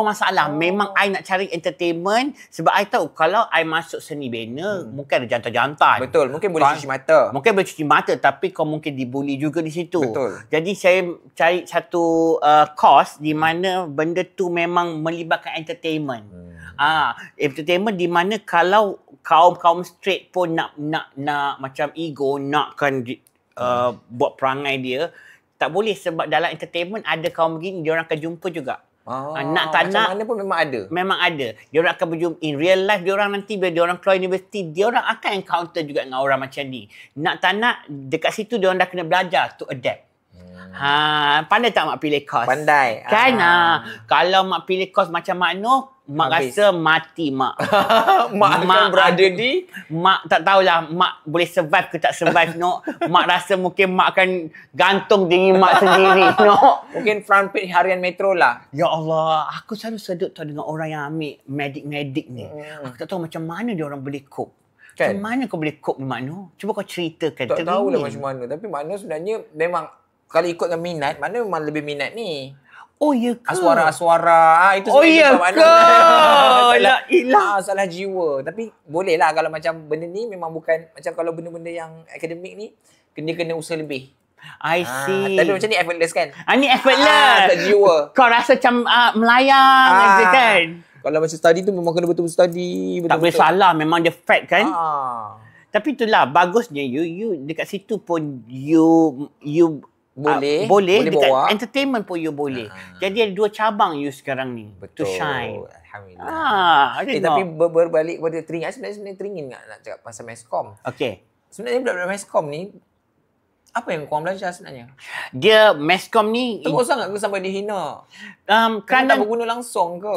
masalah. Memang I nak cari entertainment sebab I tahu kalau I masuk seni bina mungkin ada jantan-jantan. Betul, mungkin boleh cuci mata. Mungkin boleh cuci mata tapi kau mungkin dibuli juga di situ. Betul. Jadi saya cari satu course di mana benda tu memang melibatkan entertainment. Entertainment di mana kalau kaum straight pun nak macam ego nakkan buat perangai dia, tak boleh sebab dalam entertainment ada kaum begini dia orang akan jumpa juga. Nak tak macam nak mana pun memang ada. Memang ada. Dia orang akan berjumpa in real life. Dia orang nanti bila dia orang keluar universiti, dia orang akan encounter juga dengan orang macam ni. Nak tak nak dekat situ dia orang dah kena belajar to adapt. Pandai tak mak pilih kos? Pandai. Kan kalau mak pilih kos macam Mak Noh, mak rasa mati mak. Mak akan berada di Mak tak tahulah mak boleh survive ke tak survive Nok. Mak rasa mungkin mak akan gantung diri mak sendiri Nok. mungkin front page harian Metro lah. Ya Allah, aku selalu sedut tau dengan orang yang ambil medik ni. Aku tak tahu macam mana dia orang boleh cope. Kan? Macam mana kau boleh cope ni Mak Noh? Cuba kau ceritakan. Tak tahulah macam mana. Tapi Mak Noh sebenarnya memang kalau ikut dengan minat, mana memang lebih minat ni. Oh ya ke? Aswara itu oh ya ke? La ilah. Salah jiwa. Tapi boleh lah kalau macam benda ni memang bukan macam kalau benda-benda yang akademik ni kena usaha lebih. I see. Tapi macam ni effortless kan? Ni effortless. Tak jiwa. Kau rasa macam melayang je kan? Kalau macam study tu memang kena betul-betul study. Tak boleh salah. Memang dia fact kan? Tapi itulah bagusnya you dekat situ pun you boleh dekat bawa. entertainment pun you boleh. Jadi ada 2 cabang you sekarang ni. Betul. To shine. Alhamdulillah. Tapi berbalik kepada teringin. Sebenarnya teringin nak cakap pasal Meskom. Okay. Sebenarnya budak-budak Meskom ni apa yang korang belajar sebenarnya? Dia Meskom ni teruk sangat ke sampai dihina? kerana tak berguna langsung ke?